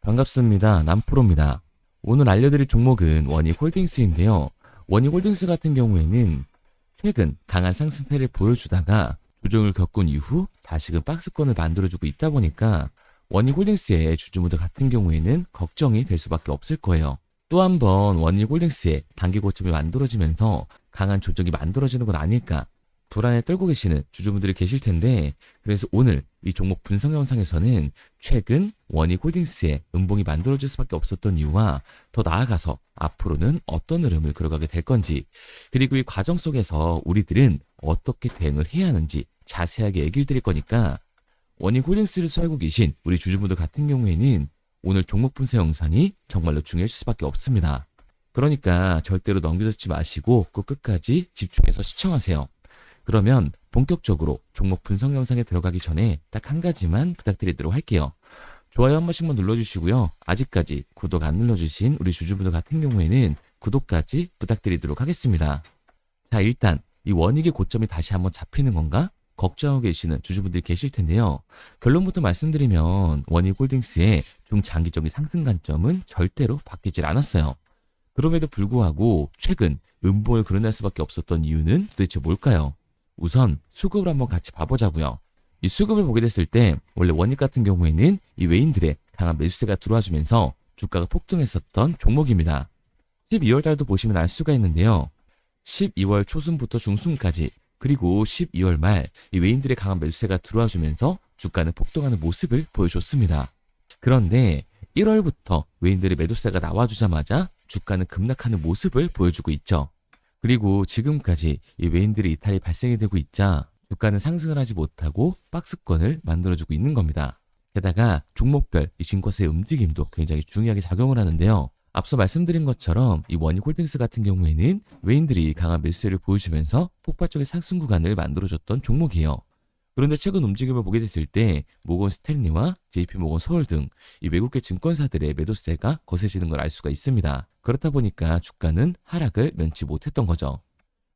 반갑습니다. 남프로입니다. 오늘 알려드릴 종목은 원익홀딩스인데요. 원익홀딩스 같은 경우에는 최근 강한 상승세를 보여주다가 조정을 겪은 이후 다시금 박스권을 만들어주고 있다 보니까 원익홀딩스의 주주분들 같은 경우에는 걱정이 될 수밖에 없을 거예요. 또 한 번 원익홀딩스의 단기 고점이 만들어지면서 강한 조정이 만들어지는 건 아닐까 불안에 떨고 계시는 주주분들이 계실 텐데, 그래서 오늘 이 종목 분석 영상에서는 최근 원익홀딩스의 음봉이 만들어질 수밖에 없었던 이유와 더 나아가서 앞으로는 어떤 흐름을 걸어가게 될 건지, 그리고 이 과정 속에서 우리들은 어떻게 대응을 해야 하는지 자세하게 얘기를 드릴 거니까 원익홀딩스를 수하고 계신 우리 주주분들 같은 경우에는 오늘 종목 분석 영상이 정말로 중요할 수밖에 없습니다. 그러니까 절대로 넘겨놓지 마시고 꼭 끝까지 집중해서 시청하세요. 그러면 본격적으로 종목 분석 영상에 들어가기 전에 딱 한 가지만 부탁드리도록 할게요. 좋아요 한 번씩만 눌러주시고요. 아직까지 구독 안 눌러주신 우리 주주분들 같은 경우에는 구독까지 부탁드리도록 하겠습니다. 자, 일단 이 원익의 고점이 다시 한번 잡히는 건가? 걱정하고 계시는 주주분들이 계실 텐데요. 결론부터 말씀드리면 원익홀딩스의 중장기적인 상승 관점은 절대로 바뀌질 않았어요. 그럼에도 불구하고 최근 음봉을 그려낼 수밖에 없었던 이유는 도대체 뭘까요? 우선 수급을 한번 같이 봐보자고요. 이 수급을 보게 됐을 때 원래 원익 같은 경우에는 이 외인들의 강한 매수세가 들어와주면서 주가가 폭등했었던 종목입니다. 12월 달도 보시면 알 수가 있는데요. 12월 초순부터 중순까지, 그리고 12월 말 이 외인들의 강한 매수세가 들어와주면서 주가는 폭등하는 모습을 보여줬습니다. 그런데 1월부터 외인들의 매도세가 나와주자마자 주가는 급락하는 모습을 보여주고 있죠. 그리고 지금까지 이 외인들의 이탈이 발생이 되고 있자 주가는 상승을 하지 못하고 박스권을 만들어주고 있는 겁니다. 게다가 종목별 이 증권세의 움직임도 굉장히 중요하게 작용을 하는데요. 앞서 말씀드린 것처럼 이 원익홀딩스 같은 경우에는 외인들이 강한 매수세를 보여주면서 폭발적인 상승 구간을 만들어줬던 종목이에요. 그런데 최근 움직임을 보게 됐을 때 모건 스탠리와 JP모건 서울 등 이 외국계 증권사들의 매도세가 거세지는 걸 알 수가 있습니다. 그렇다 보니까 주가는 하락을 면치 못했던 거죠.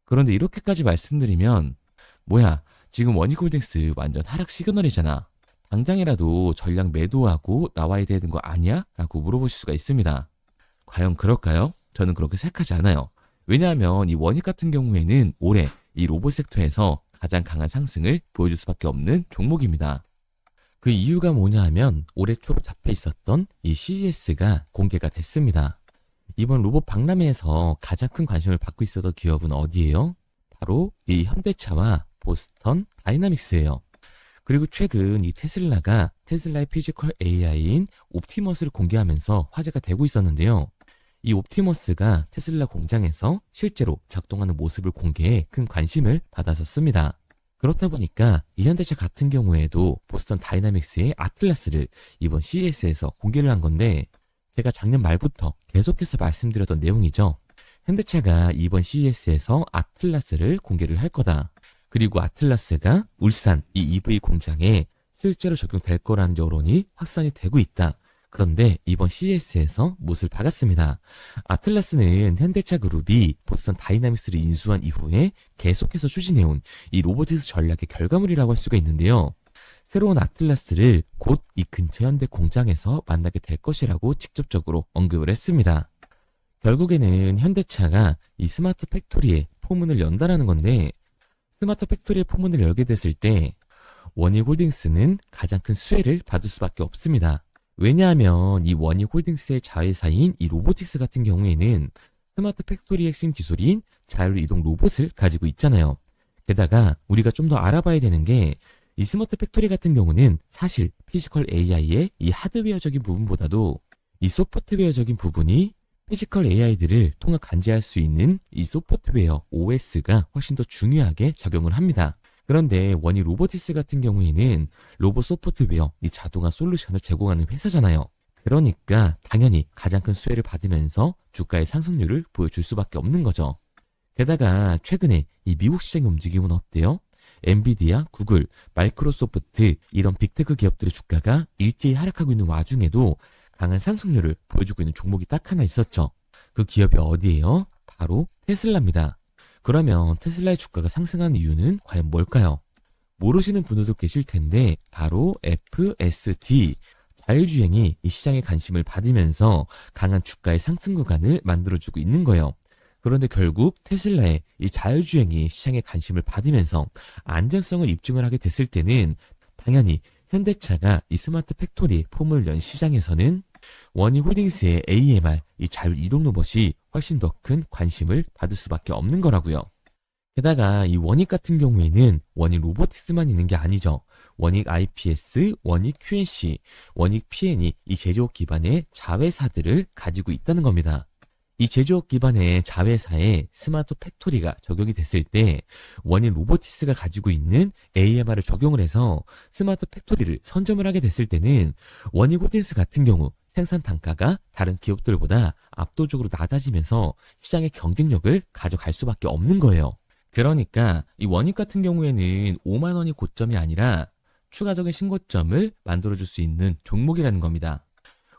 그런데 이렇게까지 말씀드리면 뭐야, 지금 원익홀딩스 완전 하락 시그널이잖아. 당장이라도 전량 매도하고 나와야 되는 거 아니야? 라고 물어보실 수가 있습니다. 과연 그럴까요? 저는 그렇게 생각하지 않아요. 왜냐하면 이 원익 같은 경우에는 올해 이 로봇 섹터에서 가장 강한 상승을 보여줄 수밖에 없는 종목입니다. 그 이유가 뭐냐 하면 올해 초로 잡혀 있었던 이 CES가 공개가 됐습니다. 이번 로봇 박람회에서 가장 큰 관심을 받고 있었던 기업은 어디예요? 바로 이 현대차와 보스턴 다이나믹스예요. 그리고 최근 이 테슬라가 테슬라의 피지컬 AI인 옵티머스를 공개하면서 화제가 되고 있었는데요. 이 옵티머스가 테슬라 공장에서 실제로 작동하는 모습을 공개해 큰 관심을 받았었습니다. 그렇다 보니까 이 현대차 같은 경우에도 보스턴 다이나믹스의 아틀라스를 이번 CES에서 공개를 한 건데, 제가 작년 말부터 계속해서 말씀드렸던 내용이죠. 현대차가 이번 CES에서 아틀라스를 공개를 할 거다. 그리고 아틀라스가 울산 이 EV 공장에 실제로 적용될 거라는 여론이 확산이 되고 있다. 그런데 이번 CES에서 못을 박았습니다. 아틀라스는 현대차 그룹이 보스턴 다이나믹스를 인수한 이후에 계속해서 추진해온 이 로보틱스 전략의 결과물이라고 할 수가 있는데요. 새로운 아틀라스를 곧 이 근처 현대 공장에서 만나게 될 것이라고 직접적으로 언급을 했습니다. 결국에는 현대차가 이 스마트 팩토리의 포문을 연다라는 건데, 스마트 팩토리의 포문을 열게 됐을 때 원익홀딩스는 가장 큰 수혜를 받을 수밖에 없습니다. 왜냐하면 이 원익홀딩스의 자회사인 이 로보틱스 같은 경우에는 스마트 팩토리의 핵심 기술인 자율 이동 로봇을 가지고 있잖아요. 게다가 우리가 좀 더 알아봐야 되는 게, 이 스마트 팩토리 같은 경우는 사실 피지컬 AI의 이 하드웨어적인 부분보다도 이 소프트웨어적인 부분이 피지컬 AI들을 통합 간지할 수 있는 이 소프트웨어 OS가 훨씬 더 중요하게 작용을 합니다. 그런데 원익 로보틱스 같은 경우에는 로봇 소프트웨어 이 자동화 솔루션을 제공하는 회사잖아요. 그러니까 당연히 가장 큰 수혜를 받으면서 주가의 상승률을 보여줄 수밖에 없는 거죠. 게다가 최근에 이 미국 시장의 움직임은 어때요? 엔비디아, 구글, 마이크로소프트 이런 빅테크 기업들의 주가가 일제히 하락하고 있는 와중에도 강한 상승률을 보여주고 있는 종목이 딱 하나 있었죠. 그 기업이 어디예요? 바로 테슬라입니다. 그러면 테슬라의 주가가 상승한 이유는 과연 뭘까요? 모르시는 분들도 계실 텐데 바로 FSD, 자율주행이 이 시장의 관심을 받으면서 강한 주가의 상승 구간을 만들어주고 있는 거예요. 그런데 결국 테슬라의 이 자율주행이 시장의 관심을 받으면서 안전성을 입증을 하게 됐을 때는 당연히 현대차가 이 스마트 팩토리 폼을 연 시장에서는 원희홀딩스의 AMR, 이 자율이동 로봇이 훨씬 더 큰 관심을 받을 수밖에 없는 거라고요. 게다가 이 원익 같은 경우에는 원익 로보틱스만 있는 게 아니죠. 원익 IPS, 원익 QNC, 원익 PN이 이 제조업 기반의 자회사들을 가지고 있다는 겁니다. 이 제조업 기반의 자회사에 스마트 팩토리가 적용이 됐을 때 원익 로보틱스가 가지고 있는 AMR을 적용을 해서 스마트 팩토리를 선점을 하게 됐을 때는 원익 홀딩스 같은 경우 생산 단가가 다른 기업들보다 압도적으로 낮아지면서 시장의 경쟁력을 가져갈 수밖에 없는 거예요. 그러니까 이 원익 같은 경우에는 5만 원이 고점이 아니라 추가적인 신고점을 만들어줄 수 있는 종목이라는 겁니다.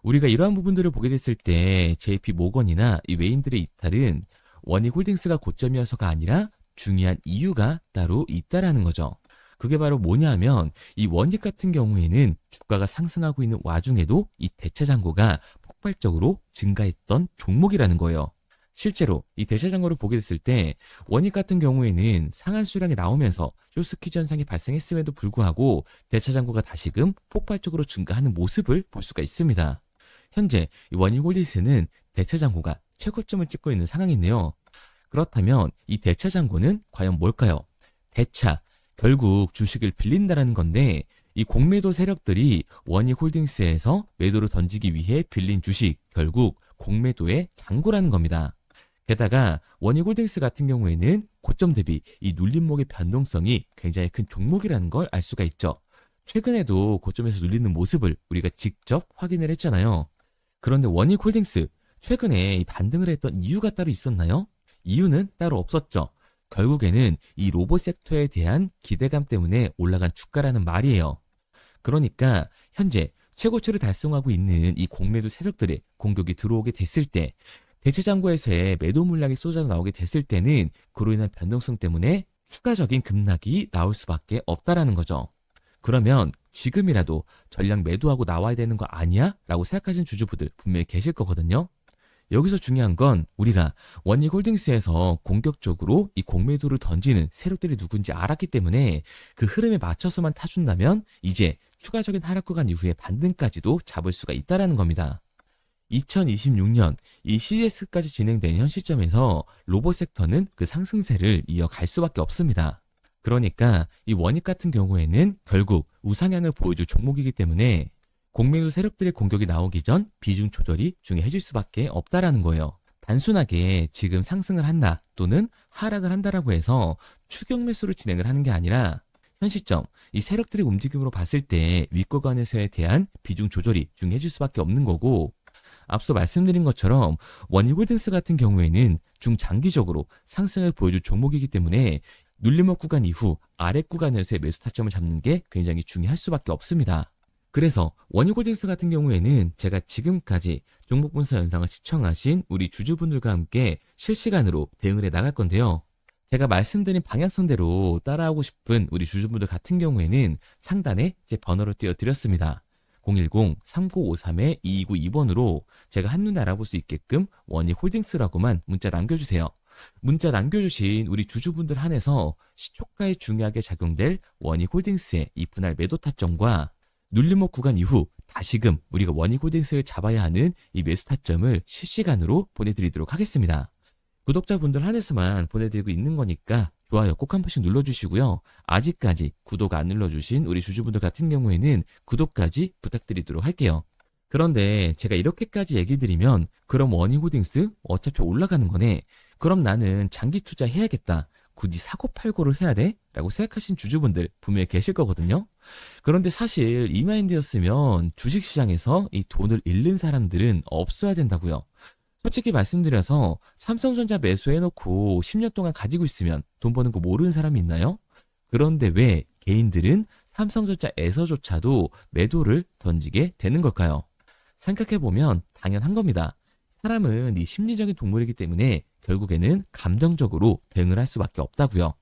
우리가 이러한 부분들을 보게 됐을 때 JP 모건이나 이 외인들의 이탈은 원익 홀딩스가 고점이어서가 아니라 중요한 이유가 따로 있다라는 거죠. 그게 바로 뭐냐면 이 원익 같은 경우에는 주가가 상승하고 있는 와중에도 이 대차 잔고가 폭발적으로 증가했던 종목이라는 거예요. 실제로 이 대차 잔고를 보게 됐을 때 원익 같은 경우에는 상한 수량이 나오면서 쇼스퀴즈 현상이 발생했음에도 불구하고 대차 잔고가 다시금 폭발적으로 증가하는 모습을 볼 수가 있습니다. 현재 이 원익 홀딩스는 대차 잔고가 최고점을 찍고 있는 상황인데요. 그렇다면 이 대차 잔고는 과연 뭘까요? 대차, 결국 주식을 빌린다라는 건데 이 공매도 세력들이 원익 홀딩스에서 매도를 던지기 위해 빌린 주식, 결국 공매도의 잔고라는 겁니다. 게다가 원익 홀딩스 같은 경우에는 고점 대비 이 눌림목의 변동성이 굉장히 큰 종목이라는 걸 알 수가 있죠. 최근에도 고점에서 눌리는 모습을 우리가 직접 확인을 했잖아요. 그런데 원익 홀딩스 최근에 이 반등을 했던 이유가 따로 있었나요? 이유는 따로 없었죠. 결국에는 이 로봇 섹터에 대한 기대감 때문에 올라간 주가라는 말이에요. 그러니까 현재 최고치를 달성하고 있는 이 공매도 세력들의 공격이 들어오게 됐을 때 대체 잔고에서의 매도 물량이 쏟아 나오게 됐을 때는 그로 인한 변동성 때문에 추가적인 급락이 나올 수밖에 없다라는 거죠. 그러면 지금이라도 전량 매도하고 나와야 되는 거 아니야? 라고 생각하시는 주주분들 분명히 계실 거거든요. 여기서 중요한 건 우리가 원익 홀딩스에서 공격적으로 이 공매도를 던지는 세력들이 누군지 알았기 때문에 그 흐름에 맞춰서만 타준다면 이제 추가적인 하락 구간 이후에 반등까지도 잡을 수가 있다라는 겁니다. 2026년 이 CES까지 진행된 현 시점에서 로봇 섹터는 그 상승세를 이어갈 수밖에 없습니다. 그러니까 이 원익 같은 경우에는 결국 우상향을 보여줄 종목이기 때문에 공매도 세력들의 공격이 나오기 전 비중 조절이 중요해질 수밖에 없다라는 거예요. 단순하게 지금 상승을 한다 또는 하락을 한다라고 해서 추격 매수를 진행을 하는 게 아니라 현 시점 이 세력들의 움직임으로 봤을 때 윗구간에서에 대한 비중 조절이 중요해질 수밖에 없는 거고 앞서 말씀드린 것처럼 원익 홀딩스 같은 경우에는 중장기적으로 상승을 보여줄 종목이기 때문에 눌림목 구간 이후 아래 구간에서의 매수 타점을 잡는 게 굉장히 중요할 수밖에 없습니다. 그래서 원익 홀딩스 같은 경우에는 제가 지금까지 종목 분석 영상을 시청하신 우리 주주분들과 함께 실시간으로 대응을 해 나갈 건데요. 제가 말씀드린 방향성대로 따라하고 싶은 우리 주주분들 같은 경우에는 상단에 제 번호를 띄워드렸습니다. 010-3953-2292번으로 제가 한눈에 알아볼 수 있게끔 원익 홀딩스라고만 문자 남겨주세요. 문자 남겨주신 우리 주주분들 한해서 시초가에 중요하게 작용될 원익 홀딩스의 이 분할 매도 타점과 눌림목 구간 이후 다시금 우리가 원익 홀딩스를 잡아야 하는 이 매수 타점을 실시간으로 보내드리도록 하겠습니다. 구독자분들 한해서만 보내드리고 있는 거니까 좋아요 꼭 한 번씩 눌러주시고요. 아직까지 구독 안 눌러주신 우리 주주분들 같은 경우에는 구독까지 부탁드리도록 할게요. 그런데 제가 이렇게까지 얘기 드리면 그럼 원익 홀딩스 어차피 올라가는 거네. 그럼 나는 장기 투자 해야겠다. 굳이 사고 팔고를 해야 돼? 라고 생각하신 주주분들 분명히 계실 거거든요. 그런데 사실 이 마인드였으면 주식시장에서 이 돈을 잃는 사람들은 없어야 된다고요. 솔직히 말씀드려서 삼성전자 매수해놓고 10년 동안 가지고 있으면 돈 버는 거 모르는 사람이 있나요? 그런데 왜 개인들은 삼성전자에서조차도 매도를 던지게 되는 걸까요? 생각해보면 당연한 겁니다. 사람은 이 심리적인 동물이기 때문에 결국에는 감정적으로 대응을 할 수밖에 없다고요.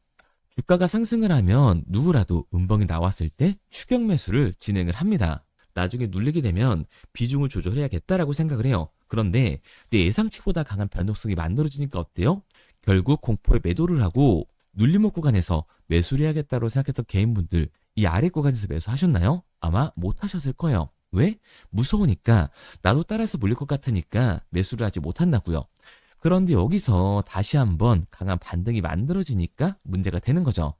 주가가 상승을 하면 누구라도 음봉이 나왔을 때 추격 매수를 진행을 합니다. 나중에 눌리게 되면 비중을 조절해야겠다라고 생각을 해요. 그런데 내 예상치보다 강한 변동성이 만들어지니까 어때요? 결국 공포에 매도를 하고 눌림목 구간에서 매수를 해야겠다고 생각했던 개인분들, 이 아래 구간에서 매수하셨나요? 아마 못하셨을 거예요. 왜? 무서우니까, 나도 따라서 물릴 것 같으니까 매수를 하지 못한다고요. 그런데 여기서 다시 한번 강한 반등이 만들어지니까 문제가 되는 거죠.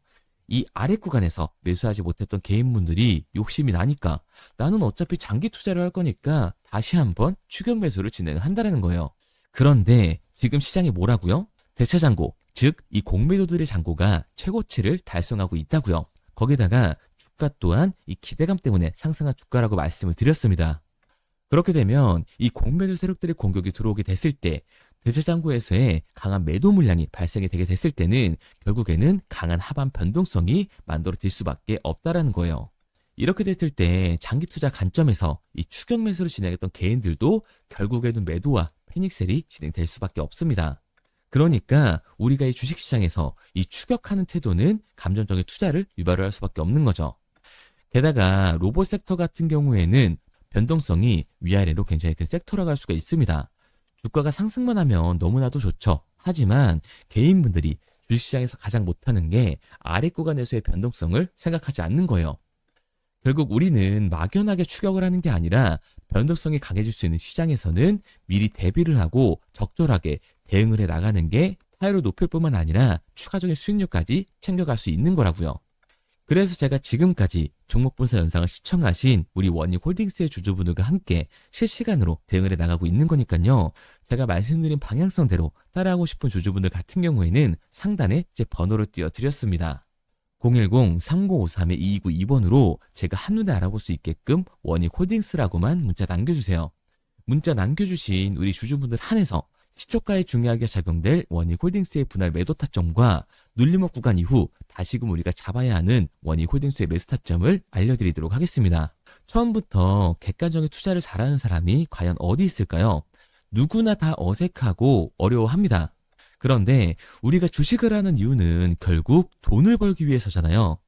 이 아래 구간에서 매수하지 못했던 개인분들이 욕심이 나니까 나는 어차피 장기 투자를 할 거니까 다시 한번 추격 매수를 진행한다는 거예요. 그런데 지금 시장이 뭐라고요? 대차장고, 즉 이 공매도들의 잔고가 최고치를 달성하고 있다고요. 거기다가 주가 또한 이 기대감 때문에 상승한 주가라고 말씀을 드렸습니다. 그렇게 되면 이 공매도 세력들의 공격이 들어오게 됐을 때, 대차장고에서의 강한 매도 물량이 발생이 되게 됐을 때는 결국에는 강한 하반 변동성이 만들어질 수밖에 없다라는 거예요. 이렇게 됐을 때 장기 투자 관점에서 이 추격 매수를 진행했던 개인들도 결국에는 매도와 패닉셀이 진행될 수밖에 없습니다. 그러니까 우리가 이 주식시장에서 이 추격하는 태도는 감정적인 투자를 유발을 할 수밖에 없는 거죠. 게다가 로봇 섹터 같은 경우에는 변동성이 위아래로 굉장히 큰 섹터라고 할 수가 있습니다. 주가가 상승만 하면 너무나도 좋죠. 하지만 개인분들이 주식시장에서 가장 못하는 게 아래 구간에서의 변동성을 생각하지 않는 거예요. 결국 우리는 막연하게 추격을 하는 게 아니라 변동성이 강해질 수 있는 시장에서는 미리 대비를 하고 적절하게 대응을 해 나가는 게 타율을 높일 뿐만 아니라 추가적인 수익률까지 챙겨갈 수 있는 거라고요. 그래서 제가 지금까지 종목 분석 영상을 시청하신 우리 원익홀딩스의 주주분들과 함께 실시간으로 대응을 해 나가고 있는 거니까요. 제가 말씀드린 방향성대로 따라하고 싶은 주주분들 같은 경우에는 상단에 제 번호를 띄워드렸습니다. 010-3953-2292번으로 제가 한눈에 알아볼 수 있게끔 원익홀딩스라고만 문자 남겨주세요. 문자 남겨주신 우리 주주분들 한해서 시초가에 중요하게 작용될 원익홀딩스의 분할 매도 타점과 눌림목 구간 이후 다시금 우리가 잡아야 하는 원익홀딩스의 매수 타점을 알려드리도록 하겠습니다. 처음부터 객관적인 투자를 잘하는 사람이 과연 어디 있을까요? 누구나 다 어색하고 어려워합니다. 그런데 우리가 주식을 하는 이유는 결국 돈을 벌기 위해서잖아요.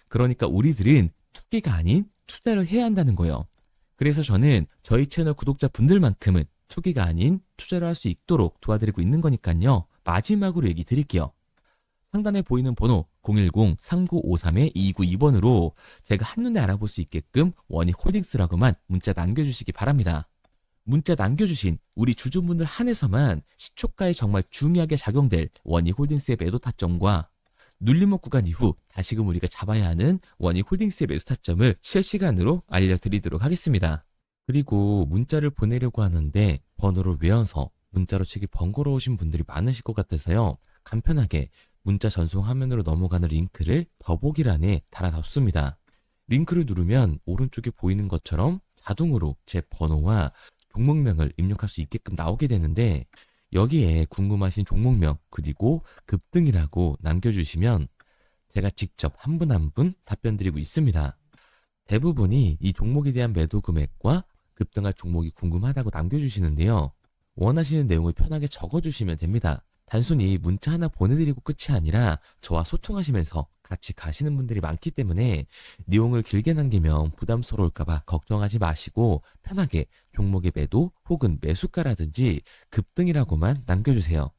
그러니까 우리들은 투기가 아닌 투자를 해야 한다는 거예요. 그래서 저는 저희 채널 구독자분들만큼은 투기가 아닌 투자를 할 수 있도록 도와드리고 있는 거니까요. 마지막으로 얘기 드릴게요. 상단에 보이는 번호 010-3953-2292번으로 제가 한눈에 알아볼 수 있게끔 원익홀딩스라고만 문자 남겨주시기 바랍니다. 문자 남겨주신 우리 주주분들 한해서만 시초가에 정말 중요하게 작용될 원익홀딩스의 매도 타점과 눌림목 구간 이후 다시금 우리가 잡아야 하는 원익홀딩스의 매수 타점을 실시간으로 알려드리도록 하겠습니다. 그리고 문자를 보내려고 하는데 번호를 외워서 문자로 치기 번거로우신 분들이 많으실 것 같아서요. 간편하게 문자 전송 화면으로 넘어가는 링크를 더보기란에 달아놨습니다. 링크를 누르면 오른쪽에 보이는 것처럼 자동으로 제 번호와 종목명을 입력할 수 있게끔 나오게 되는데 여기에 궁금하신 종목명 그리고 급등이라고 남겨주시면 제가 직접 한 분 한 분 답변 드리고 있습니다. 대부분이 이 종목에 대한 매도 금액과 급등할 종목이 궁금하다고 남겨주시는데요. 원하시는 내용을 편하게 적어주시면 됩니다. 단순히 문자 하나 보내드리고 끝이 아니라 저와 소통하시면서 같이 가시는 분들이 많기 때문에 내용을 길게 남기면 부담스러울까봐 걱정하지 마시고 편하게 종목의 매도 혹은 매수가라든지 급등이라고만 남겨주세요.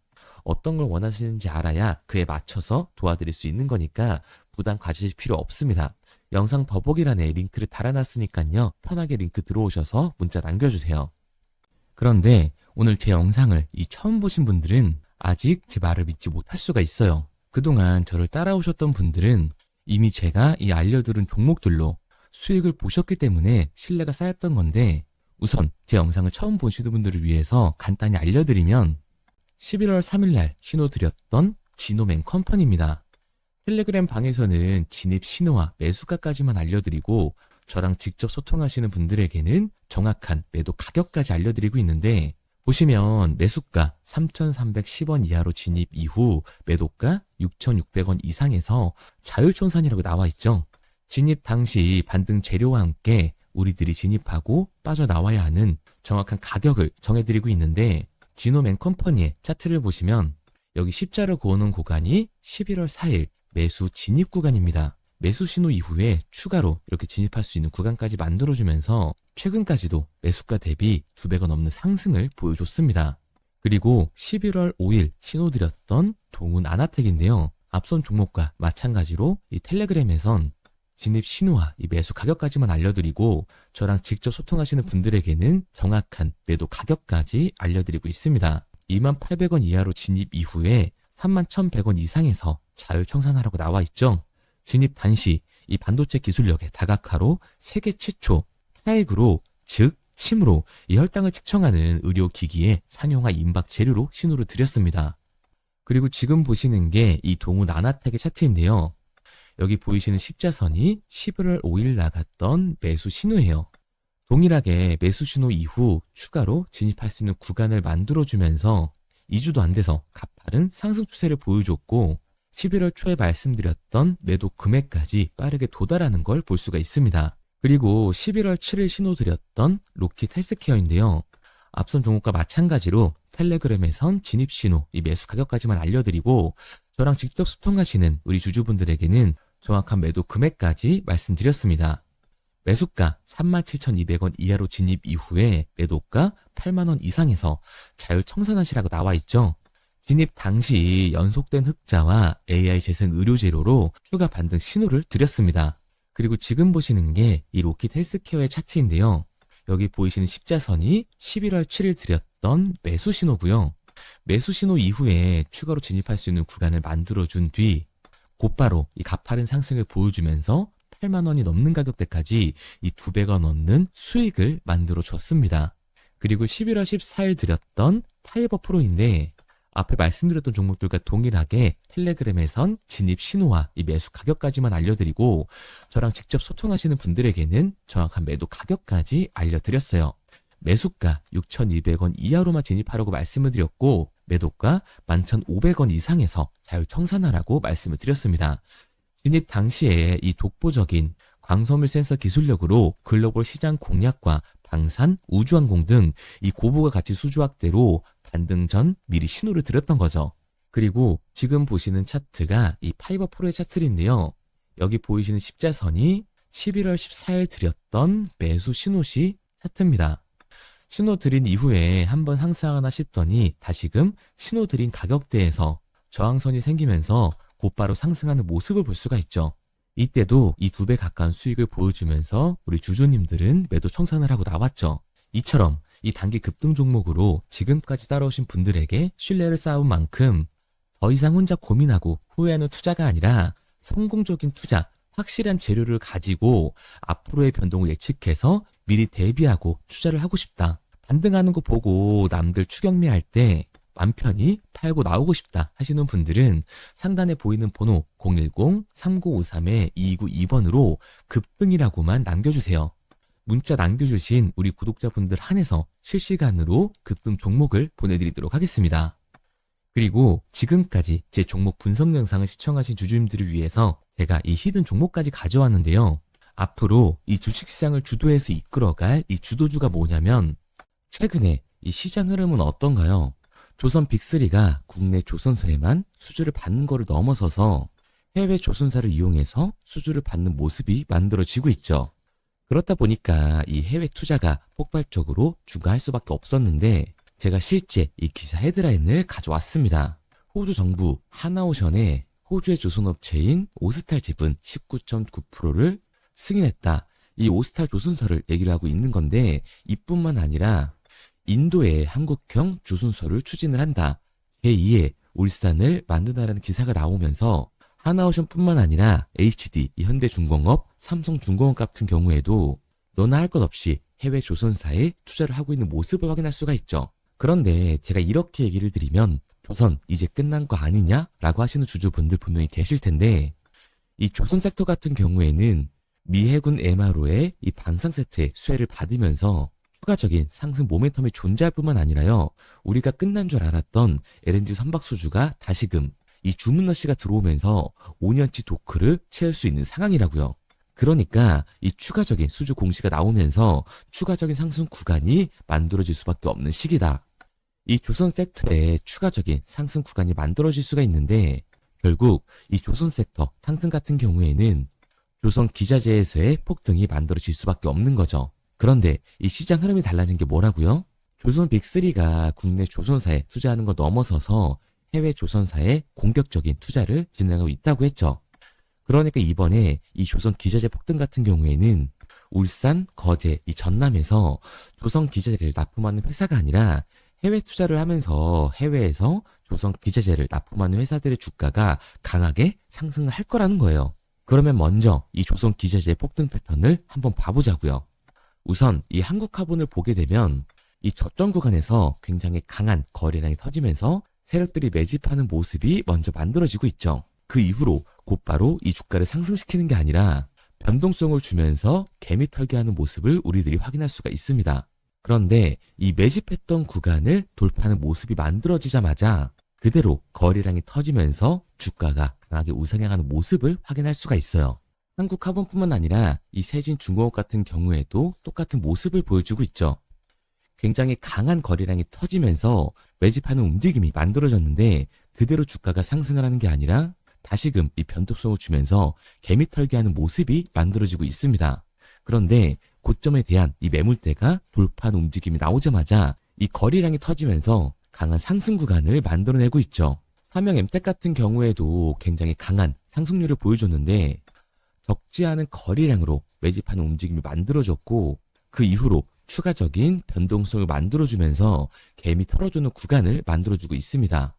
어떤 걸 원하시는지 알아야 그에 맞춰서 도와드릴 수 있는 거니까 부담 가지실 필요 없습니다. 영상 더보기란에 링크를 달아놨으니까요. 편하게 링크 들어오셔서 문자 남겨주세요. 그런데 오늘 제 영상을 처음 보신 분들은 아직 제 말을 믿지 못할 수가 있어요. 그동안 저를 따라오셨던 분들은 이미 제가 이 알려드린 종목들로 수익을 보셨기 때문에 신뢰가 쌓였던 건데 우선 제 영상을 처음 보시는 분들을 위해서 간단히 알려드리면 11월 3일날 신호 드렸던 지노맨 컴퍼니입니다. 텔레그램 방에서는 진입 신호와 매수가까지만 알려드리고 저랑 직접 소통하시는 분들에게는 정확한 매도 가격까지 알려드리고 있는데 보시면 매수가 3,310원 이하로 진입 이후 매도가 6,600원 이상에서 자율청산이라고 나와 있죠. 진입 당시 반등 재료와 함께 우리들이 진입하고 빠져나와야 하는 정확한 가격을 정해드리고 있는데 지노맨 컴퍼니의 차트를 보시면 여기 십자로 그어놓은 구간이 11월 4일 매수 진입 구간입니다. 매수 신호 이후에 추가로 이렇게 진입할 수 있는 구간까지 만들어주면서 최근까지도 매수가 대비 2배가 넘는 상승을 보여줬습니다. 그리고 11월 5일 신호드렸던 동훈 아나텍인데요. 앞선 종목과 마찬가지로 이 텔레그램에선 진입 신호와 이 매수 가격까지만 알려드리고 저랑 직접 소통하시는 분들에게는 정확한 매도 가격까지 알려드리고 있습니다. 28,000원 이하로 진입 이후에 31,100원 이상에서 자율 청산하라고 나와 있죠. 진입 단시 이 반도체 기술력의 다각화로 세계 최초 타액으로 즉 침으로 이 혈당을 측정하는 의료기기의 상용화 임박 재료로 신호를 드렸습니다. 그리고 지금 보시는 게 이 동훈 아나텍의 차트인데요. 여기 보이시는 십자선이 11월 5일 나갔던 매수 신호예요. 동일하게 매수 신호 이후 추가로 진입할 수 있는 구간을 만들어주면서 2주도 안 돼서 가파른 상승 추세를 보여줬고 11월 초에 말씀드렸던 매도 금액까지 빠르게 도달하는 걸 볼 수가 있습니다. 그리고 11월 7일 신호 드렸던 로킷 헬스케어인데요. 앞선 종목과 마찬가지로 텔레그램에선 진입 신호, 이 매수 가격까지만 알려드리고 저랑 직접 소통하시는 우리 주주분들에게는 정확한 매도 금액까지 말씀드렸습니다. 매수가 37,200원 이하로 진입 이후에 매도가 8만원 이상에서 자율 청산하시라고 나와 있죠. 진입 당시 연속된 흑자와 AI 재생 의료 재료로 추가 반등 신호를 드렸습니다. 그리고 지금 보시는 게 이 로킷 헬스케어의 차트인데요. 여기 보이시는 십자선이 11월 7일 드렸던 매수 신호고요. 매수 신호 이후에 추가로 진입할 수 있는 구간을 만들어준 뒤 곧바로 이 가파른 상승을 보여주면서 8만 원이 넘는 가격대까지 이 2배가 넘는 수익을 만들어 줬습니다. 그리고 11월 14일 드렸던 파이버 프로인데 앞에 말씀드렸던 종목들과 동일하게 텔레그램에선 진입 신호와 이 매수 가격까지만 알려드리고 저랑 직접 소통하시는 분들에게는 정확한 매도 가격까지 알려드렸어요. 매수가 6,200원 이하로만 진입하라고 말씀을 드렸고 매도가 11,500원 이상에서 자율 청산하라고 말씀을 드렸습니다. 진입 당시에 이 독보적인 광섬유 센서 기술력으로 글로벌 시장 공략과 방산, 우주항공 등 이 고부가 가치 수주 확대로 반등 전 미리 신호를 드렸던 거죠. 그리고 지금 보시는 차트가 이 파이버 프로의 차트인데요. 여기 보이시는 십자선이 11월 14일 드렸던 매수 신호시 차트입니다. 신호 드린 이후에 한번 상승하나 싶더니 다시금 신호 드린 가격대에서 저항선이 생기면서 곧바로 상승하는 모습을 볼 수가 있죠. 이때도 이 2배 가까운 수익을 보여주면서 우리 주주님들은 매도 청산을 하고 나왔죠. 이처럼 이 단기 급등 종목으로 지금까지 따라오신 분들에게 신뢰를 쌓은 만큼 더 이상 혼자 고민하고 후회하는 투자가 아니라 성공적인 투자, 확실한 재료를 가지고 앞으로의 변동을 예측해서 미리 대비하고 투자를 하고 싶다. 반등하는 거 보고 남들 추격매할 때 맘 편히 팔고 나오고 싶다 하시는 분들은 상단에 보이는 번호 010-3953-2292번으로 급등이라고만 남겨주세요. 문자 남겨주신 우리 구독자분들 한해서 실시간으로 급등 종목을 보내드리도록 하겠습니다. 그리고 지금까지 제 종목 분석 영상을 시청하신 주주님들을 위해서 제가 이 히든 종목까지 가져왔는데요. 앞으로 이 주식시장을 주도해서 이끌어갈 이 주도주가 뭐냐면 최근에 이 시장 흐름은 어떤가요? 조선 빅3가 국내 조선사에만 수주를 받는 거를 넘어서서 해외 조선사를 이용해서 수주를 받는 모습이 만들어지고 있죠. 그렇다 보니까 이 해외 투자가 폭발적으로 증가할 수밖에 없었는데 제가 실제 이 기사 헤드라인을 가져왔습니다. 호주 정부 하나오션에 호주의 조선업체인 오스탈 지분 19.9%를 승인했다. 이 오스탈 조선사를 얘기를 하고 있는 건데 이뿐만 아니라 인도에 한국형 조선소를 추진을 한다. 제2의 울산을 만든다라는 기사가 나오면서 하나오션뿐만 아니라 HD, 현대중공업, 삼성중공업 같은 경우에도 너나 할 것 없이 해외 조선사에 투자를 하고 있는 모습을 확인할 수가 있죠. 그런데 제가 이렇게 얘기를 드리면 조선 이제 끝난 거 아니냐라고 하시는 주주분들 분명히 계실 텐데 이 조선 섹터 같은 경우에는 미 해군 MRO의 이 방산 세트의 수혜를 받으면서 추가적인 상승 모멘텀이 존재할 뿐만 아니라요. 우리가 끝난 줄 알았던 LNG 선박 수주가 다시금 이 주문러시가 들어오면서 5년치 도크를 채울 수 있는 상황이라고요. 그러니까 이 추가적인 수주 공시가 나오면서 추가적인 상승 구간이 만들어질 수밖에 없는 시기다. 이 조선 섹터에 추가적인 상승 구간이 만들어질 수가 있는데 결국 이 조선 섹터 상승 같은 경우에는 조선 기자재에서의 폭등이 만들어질 수밖에 없는 거죠. 그런데 이 시장 흐름이 달라진 게 뭐라고요? 조선 빅3가 국내 조선사에 투자하는 걸 넘어서서 해외 조선사에 공격적인 투자를 진행하고 있다고 했죠. 그러니까 이번에 이 조선 기자재 폭등 같은 경우에는 울산, 거제, 이 전남에서 조선 기자재를 납품하는 회사가 아니라 해외 투자를 하면서 해외에서 조선 기자재를 납품하는 회사들의 주가가 강하게 상승을 할 거라는 거예요. 그러면 먼저 이 조선 기자재의 폭등 패턴을 한번 봐보자고요. 우선 이 한국화본을 보게 되면 이 저점 구간에서 굉장히 강한 거래량이 터지면서 세력들이 매집하는 모습이 먼저 만들어지고 있죠. 그 이후로 곧바로 이 주가를 상승시키는 게 아니라 변동성을 주면서 개미 털기하는 모습을 우리들이 확인할 수가 있습니다. 그런데 이 매집했던 구간을 돌파하는 모습이 만들어지자마자 그대로 거래량이 터지면서 주가가 강하게 우상향하는 모습을 확인할 수가 있어요. 한국화본뿐만 아니라 이 세진중공업 같은 경우에도 똑같은 모습을 보여주고 있죠. 굉장히 강한 거래량이 터지면서 매집하는 움직임이 만들어졌는데 그대로 주가가 상승을 하는 게 아니라 다시금 이 변동성을 주면서 개미 털기하는 모습이 만들어지고 있습니다. 그런데 고점에 대한 이 매물대가 돌파하는 움직임이 나오자마자 이 거래량이 터지면서 강한 상승 구간을 만들어내고 있죠. 삼형 엠텍 같은 경우에도 굉장히 강한 상승률을 보여줬는데 적지 않은 거래량으로 매집하는 움직임이 만들어졌고 그 이후로 추가적인 변동성을 만들어주면서 개미 털어주는 구간을 만들어주고 있습니다.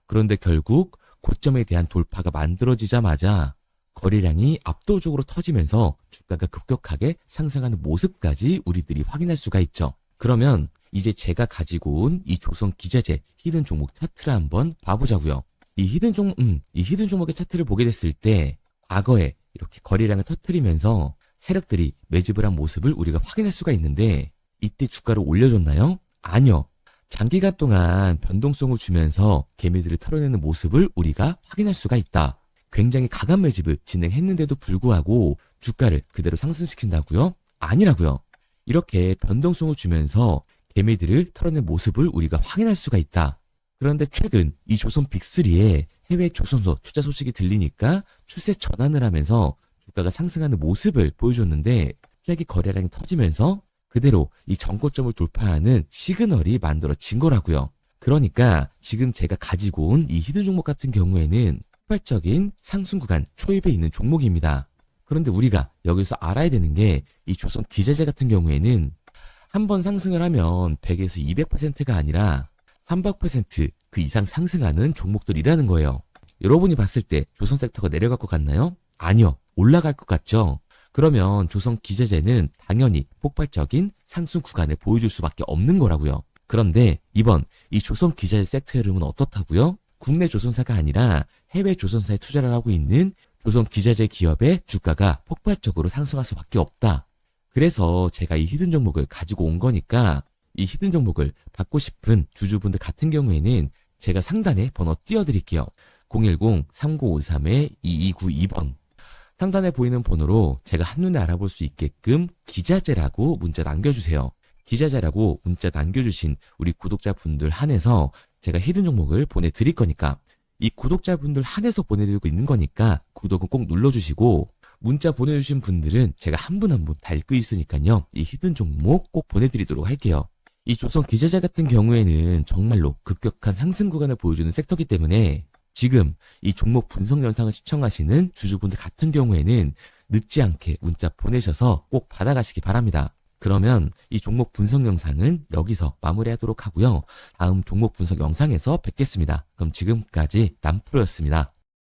그런데 결국 고점에 대한 돌파가 만들어지자마자 거래량이 압도적으로 터지면서 주가가 급격하게 상승하는 모습까지 우리들이 확인할 수가 있죠. 그러면 이제 제가 가지고 온 이 조선 기자재 히든 종목 차트를 한번 봐보자고요. 이 히든 종목의 차트를 보게 됐을 때 과거에 이렇게 거래량을 터뜨리면서 세력들이 매집을 한 모습을 우리가 확인할 수가 있는데 이때 주가를 올려줬나요? 아니요. 장기간 동안 변동성을 주면서 개미들을 털어내는 모습을 우리가 확인할 수가 있다. 굉장히 강한 매집을 진행했는데도 불구하고 주가를 그대로 상승시킨다고요? 아니라고요. 이렇게 변동성을 주면서 개미들을 털어낸 모습을 우리가 확인할 수가 있다. 그런데 최근 이 조선 빅3의 해외 조선소 투자 소식이 들리니까 추세 전환을 하면서 주가가 상승하는 모습을 보여줬는데 갑자기 거래량이 터지면서 그대로 이 전고점을 돌파하는 시그널이 만들어진 거라고요. 그러니까 지금 제가 가지고 온 이 히든 종목 같은 경우에는 폭발적인 상승 구간 초입에 있는 종목입니다. 그런데 우리가 여기서 알아야 되는 게 이 조선 기자재 같은 경우에는 한번 상승을 하면 100에서 200%가 아니라 300%그 이상 상승하는 종목들이라는 거예요. 여러분이 봤을 때 조선 섹터가 내려갈 것 같나요? 아니요. 올라갈 것 같죠? 그러면 조선 기자재는 당연히 폭발적인 상승 구간을 보여줄 수밖에 없는 거라고요. 그런데 이번 이 조선 기자재 섹터 흐름은 어떻다고요? 국내 조선사가 아니라 해외 조선사에 투자를 하고 있는 조선 기자재 기업의 주가가 폭발적으로 상승할 수밖에 없다. 그래서 제가 이 히든 종목을 가지고 온 거니까 이 히든 종목을 받고 싶은 주주분들 같은 경우에는 제가 상단에 번호 띄워드릴게요. 010-3953-2292번. 상단에 보이는 번호로 제가 한눈에 알아볼 수 있게끔 기자재라고 문자 남겨주세요. 기자재라고 문자 남겨주신 우리 구독자분들 한해서 제가 히든 종목을 보내드릴 거니까 이 구독자분들 한해서 보내드리고 있는 거니까 구독은 꼭 눌러주시고 문자 보내주신 분들은 제가 한 분 한 분 다 읽고 있으니까요. 이 히든 종목 꼭 보내드리도록 할게요. 이 조선 기자재 같은 경우에는 정말로 급격한 상승 구간을 보여주는 섹터이기 때문에 지금 이 종목 분석 영상을 시청하시는 주주분들 같은 경우에는 늦지 않게 문자 보내셔서 꼭 받아가시기 바랍니다. 그러면 이 종목 분석 영상은 여기서 마무리하도록 하고요. 다음 종목 분석 영상에서 뵙겠습니다. 그럼 지금까지 남프로였습니다.